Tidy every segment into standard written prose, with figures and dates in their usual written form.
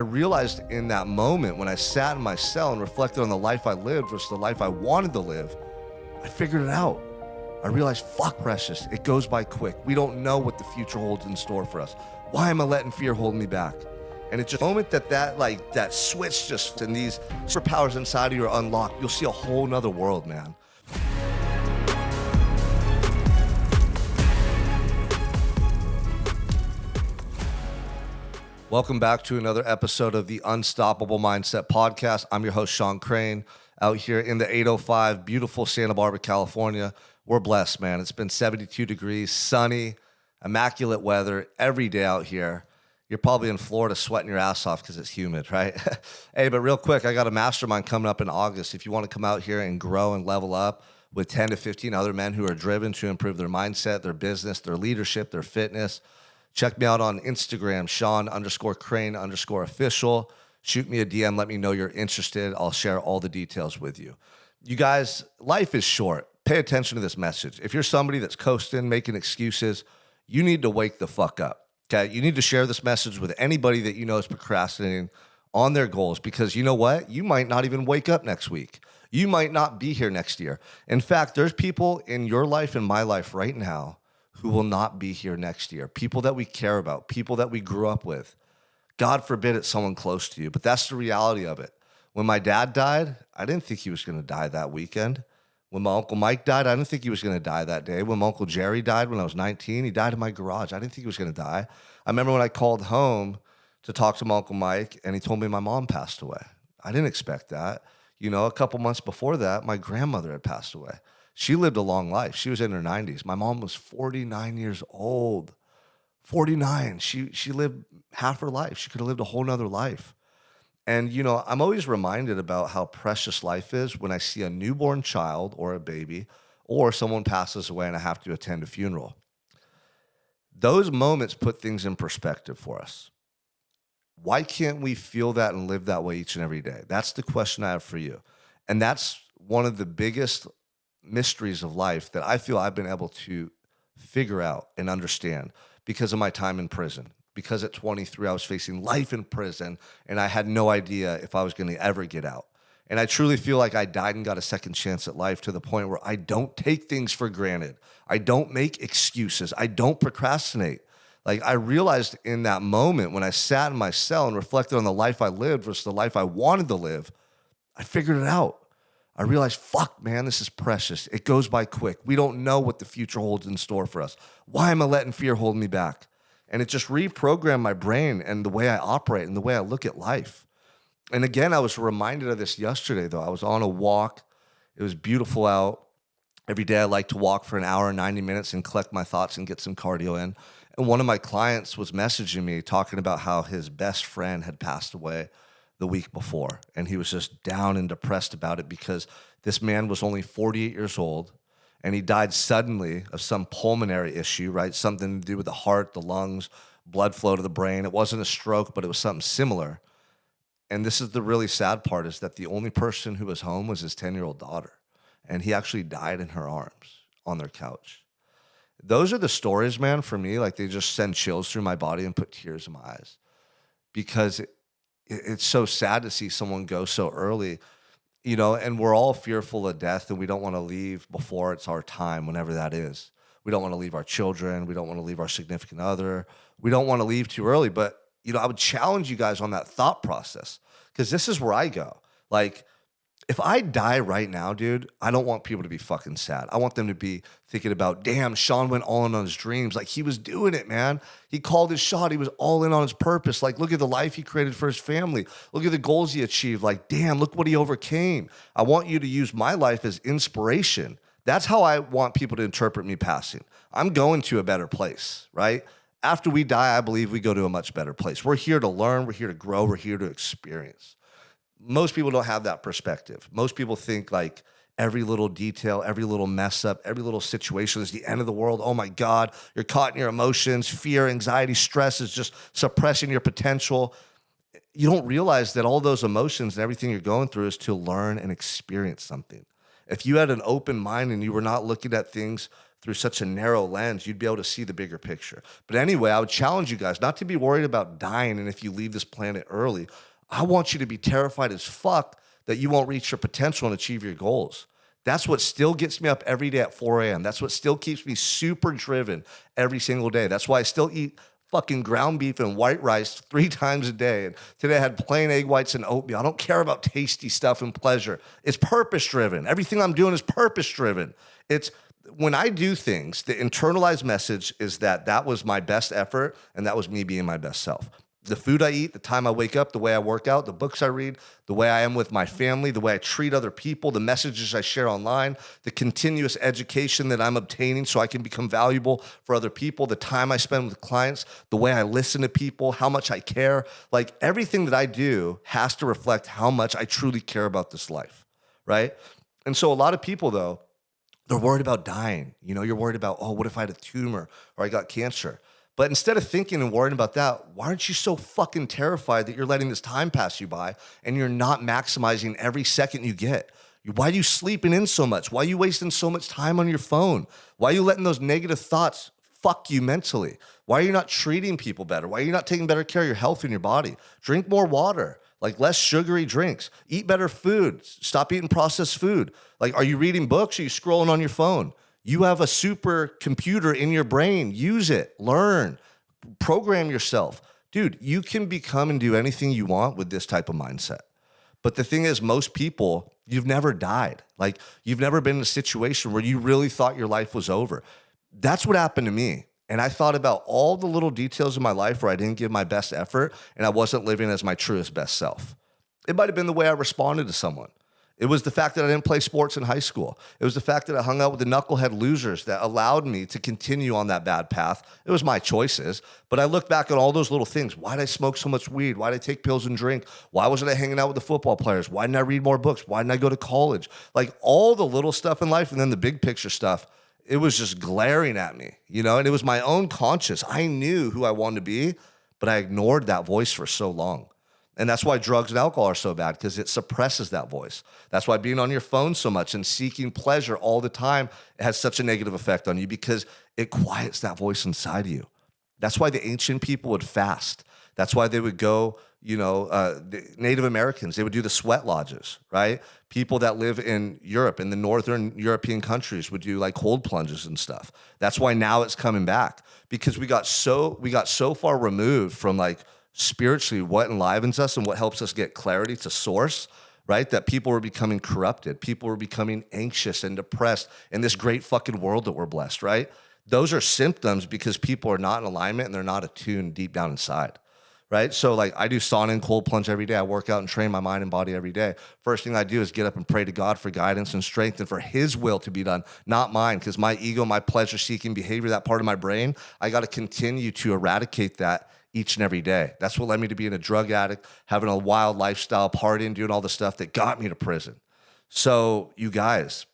I realized in that moment when I sat in my cell and reflected on the life I lived versus the life I wanted to live, I figured it out. I realized, fuck precious, it goes by quick. We don't know what the future holds in store for us. Why am I letting fear hold me back? And it's just the moment that switch just and these superpowers inside of you are unlocked, you'll see a whole nother world, man. Welcome back to another episode of the Unstoppable Mindset Podcast. I'm your host, Sean Crane, out here in the 805, beautiful Santa Barbara, California. We're blessed, man. It's been 72 degrees, sunny, immaculate weather every day out here. You're probably in Florida sweating your ass off because it's humid, right? Hey, but real quick, I got a mastermind coming up in August. If you want to come out here and grow and level up with 10 to 15 other men who are driven to improve their mindset, their business, their leadership, their fitness, check me out on Instagram, Sean_Crane_official. Shoot me a DM. Let me know you're interested. I'll share all the details with you. You guys, life is short. Pay attention to this message. If you're somebody that's coasting, making excuses, you need to wake the fuck up. Okay? You need to share this message with anybody that you know is procrastinating on their goals, because you know what? You might not even wake up next week. You might not be here next year. In fact, there's people in your life and my life right now who will not be here next year. People that we care about, people that we grew up with. God forbid it's someone close to you, but that's the reality of it. When my dad died, I didn't think he was going to die that weekend. When my Uncle Mike died, I didn't think he was going to die that day. When my Uncle Jerry died when I was 19, he died in my garage. I didn't think he was going to die. I remember when I called home to talk to my Uncle Mike, and he told me my mom passed away. I didn't expect that. You know, a couple months before that, my grandmother had passed away. She lived a long life. She was in her 90s. My mom was 49 years old. 49. She lived half her life. She could have lived a whole nother life. And, you know, I'm always reminded about how precious life is when I see a newborn child or a baby or someone passes away and I have to attend a funeral. Those moments put things in perspective for us. Why can't we feel that and live that way each and every day? That's the question I have for you. And that's one of the biggest mysteries of life that I feel I've been able to figure out and understand because of my time in prison. Because at 23, I was facing life in prison and I had no idea if I was going to ever get out. And I truly feel like I died and got a second chance at life to the point where I don't take things for granted. I don't make excuses. I don't procrastinate. Like, I realized in that moment when I sat in my cell and reflected on the life I lived versus the life I wanted to live, I figured it out. I realized, fuck, man, this is precious. It goes by quick. We don't know what the future holds in store for us. Why am I letting fear hold me back? And it just reprogrammed my brain and the way I operate and the way I look at life. And again, I was reminded of this yesterday, though. I was on a walk. It was beautiful out. Every day I like to walk for an hour and 90 minutes and collect my thoughts and get some cardio in. And one of my clients was messaging me talking about how his best friend had passed away the week before. And he was just down and depressed about it because this man was only 48 years old and he died suddenly of some pulmonary issue, right? Something to do with the heart, the lungs, blood flow to the brain. It wasn't a stroke, but it was something similar. And this is the really sad part, is that the only person who was home was his 10-year-old daughter. And he actually died in her arms on their couch. Those are the stories, man, for me. Like, they just send chills through my body and put tears in my eyes because it's so sad to see someone go so early, you know, and we're all fearful of death and we don't want to leave before it's our time, whenever that is. We don't want to leave our children. We don't want to leave our significant other. We don't want to leave too early. But, you know, I would challenge you guys on that thought process because this is where I go. Like, if I die right now, dude, I don't want people to be fucking sad. I want them to be thinking about, damn, Sean went all in on his dreams. Like, he was doing it, man. He called his shot. He was all in on his purpose. Like, look at the life he created for his family. Look at the goals he achieved. Like, damn, look what he overcame. I want you to use my life as inspiration. That's how I want people to interpret me passing. I'm going to a better place, right? After we die, I believe we go to a much better place. We're here to learn. We're here to grow. We're here to experience. Most people don't have that perspective. Most people think like every little detail, every little mess up, every little situation is the end of the world. Oh my God, you're caught in your emotions. Fear, anxiety, stress is just suppressing your potential. You don't realize that all those emotions and everything you're going through is to learn and experience something. If you had an open mind and you were not looking at things through such a narrow lens, you'd be able to see the bigger picture. But anyway, I would challenge you guys not to be worried about dying and if you leave this planet early. I want you to be terrified as fuck that you won't reach your potential and achieve your goals. That's what still gets me up every day at 4 a.m. That's what still keeps me super driven every single day. That's why I still eat fucking ground beef and white rice 3 times a day. And today I had plain egg whites and oatmeal. I don't care about tasty stuff and pleasure. It's purpose driven. Everything I'm doing is purpose driven. It's when I do things, the internalized message is that that was my best effort and that was me being my best self. The food I eat, the time I wake up, the way I work out, the books I read, the way I am with my family, the way I treat other people, the messages I share online, the continuous education that I'm obtaining so I can become valuable for other people, the time I spend with clients, the way I listen to people, how much I care. Like everything that I do has to reflect how much I truly care about this life, right? And so a lot of people, though, they're worried about dying. You know, you're worried about, oh, what if I had a tumor or I got cancer? But instead of thinking and worrying about that, why aren't you so fucking terrified that you're letting this time pass you by and you're not maximizing every second you get? Why are you sleeping in so much? Why are you wasting so much time on your phone? Why are you letting those negative thoughts fuck you mentally? Why are you not treating people better? Why are you not taking better care of your health and your body? Drink more water, like less sugary drinks. Eat better food. Stop eating processed food. Like, are you reading books? Or are you scrolling on your phone? You have a super computer in your brain. Use it. Learn. Program yourself. Dude, you can become and do anything you want with this type of mindset. But the thing is, most people, you've never died. Like, you've never been in a situation where you really thought your life was over. That's what happened to me. And I thought about all the little details of my life where I didn't give my best effort and I wasn't living as my truest best self. It might have been the way I responded to someone. It was the fact that I didn't play sports in high school. It was the fact that I hung out with the knucklehead losers that allowed me to continue on that bad path. It was my choices. But I look back at all those little things. Why did I smoke so much weed? Why did I take pills and drink? Why wasn't I hanging out with the football players? Why didn't I read more books? Why didn't I go to college? Like all the little stuff in life and then the big picture stuff, it was just glaring at me, you know? And it was my own conscience. I knew who I wanted to be, but I ignored that voice for so long. And that's why drugs and alcohol are so bad, because it suppresses that voice. That's why being on your phone so much and seeking pleasure all the time has such a negative effect on you, because it quiets that voice inside of you. That's why the ancient people would fast. That's why they would go, the Native Americans, they would do the sweat lodges, right? People that live in Europe, in the northern European countries, would do like cold plunges and stuff. That's why now it's coming back, because we got so far removed from like spiritually what enlivens us and what helps us get clarity to source, right? That people were becoming corrupted. People were becoming anxious and depressed in this great fucking world that we're blessed, right? Those are symptoms because people are not in alignment and they're not attuned deep down inside, right? So like I do sauna and cold plunge every day. I work out and train my mind and body every day. First thing I do is get up and pray to God for guidance and strength and for his will to be done, not mine, because my ego, my pleasure-seeking behavior, that part of my brain, I got to continue to eradicate that each and every day. That's what led me to being a drug addict, having a wild lifestyle, partying, doing all the stuff that got me to prison. So you guys,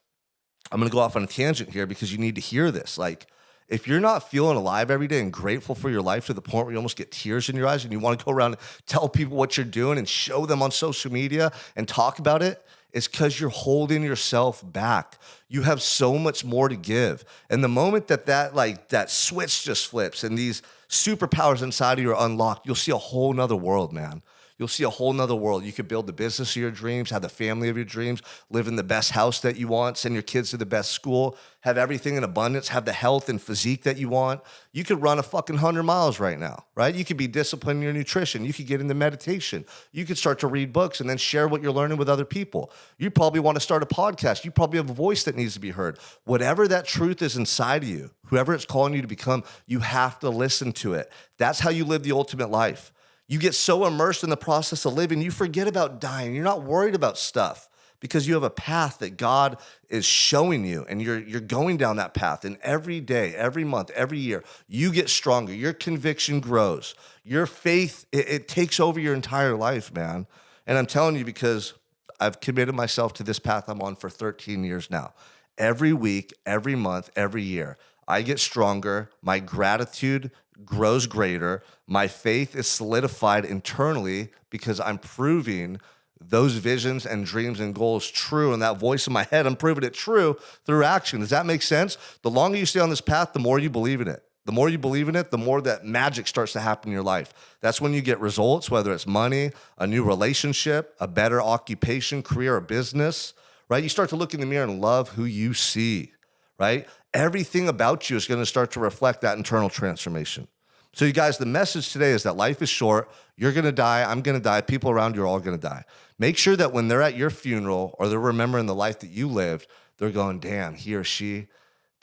I'm going to go off on a tangent here because you need to hear this. Like, if you're not feeling alive every day and grateful for your life to the point where you almost get tears in your eyes and you want to go around and tell people what you're doing and show them on social media and talk about it, it's because you're holding yourself back. You have so much more to give. And the moment that switch just flips and these superpowers inside of you are unlocked, you'll see a whole nother world, man. You'll see a whole nother world. You could build the business of your dreams, have the family of your dreams, live in the best house that you want, send your kids to the best school, have everything in abundance, have the health and physique that you want. You could run a fucking 100 miles right now, right? You could be disciplined in your nutrition. You could get into meditation. You could start to read books and then share what you're learning with other people. You probably want to start a podcast. You probably have a voice that needs to be heard. Whatever that truth is inside of you, whoever it's calling you to become, you have to listen to it. That's how you live the ultimate life. You get so immersed in the process of living, you forget about dying. You're not worried about stuff because you have a path that God is showing you, and you're going down that path. And every day, every month, every year, you get stronger. Your conviction grows. Your faith, it takes over your entire life, man. And I'm telling you, because I've committed myself to this path I'm on for 13 years now. Every week, every month, every year, I get stronger. My gratitude grows greater. My faith is solidified internally because I'm proving those visions and dreams and goals true, and that voice in my head, I'm proving it true through action. Does that make sense? The longer you stay on this path, the more you believe in it. The more you believe in it, the more that magic starts to happen in your life. That's when you get results, whether it's money, a new relationship, a better occupation, career, or business, right? You start to look in the mirror and love who you see, right? Everything about you is going to start to reflect that internal transformation. So you guys, the message today is that life is short. You're going to die. I'm going to die. People around you are all going to die. Make sure that when they're at your funeral or they're remembering the life that you lived, they're going, damn, he or she,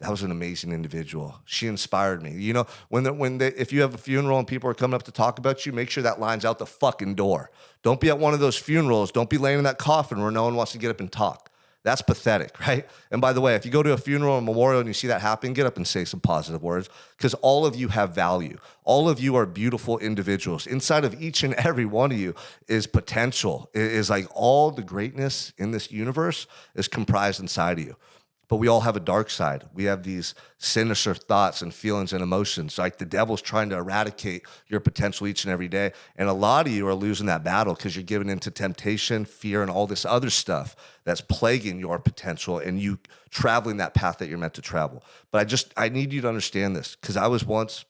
that was an amazing individual. She inspired me. You know, if you have a funeral and people are coming up to talk about you, make sure that line's out the fucking door. Don't be at one of those funerals. Don't be laying in that coffin where no one wants to get up and talk. That's pathetic, right? And by the way, if you go to a funeral or memorial and you see that happen, get up and say some positive words, because all of you have value. All of you are beautiful individuals. Inside of each and every one of you is potential. It is like all the greatness in this universe is comprised inside of you. But we all have a dark side. We have these sinister thoughts and feelings and emotions. Like the devil's trying to eradicate your potential each and every day. And a lot of you are losing that battle because you're giving into temptation, fear, and all this other stuff that's plaguing your potential and you traveling that path that you're meant to travel. But I need you to understand this, because I was once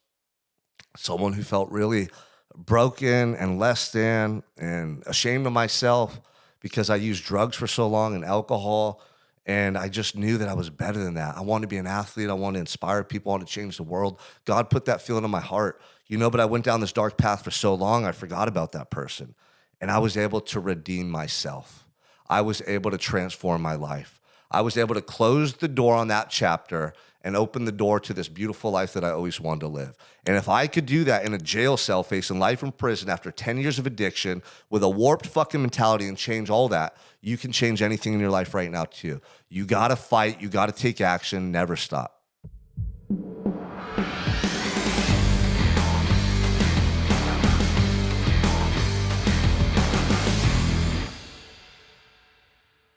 someone who felt really broken and less than and ashamed of myself because I used drugs for so long and alcohol. And I just knew that I was better than that. I wanted to be an athlete. I wanted to inspire people. I wanted to change the world. God put that feeling in my heart, but I went down this dark path for so long, I forgot about that person. And I was able to redeem myself. I was able to transform my life. I was able to close the door on that chapter and open the door to this beautiful life that I always wanted to live. And if I could do that in a jail cell facing life in prison after 10 years of addiction with a warped fucking mentality and change all that, you can change anything in your life right now too. You gotta fight, you gotta take action, never stop.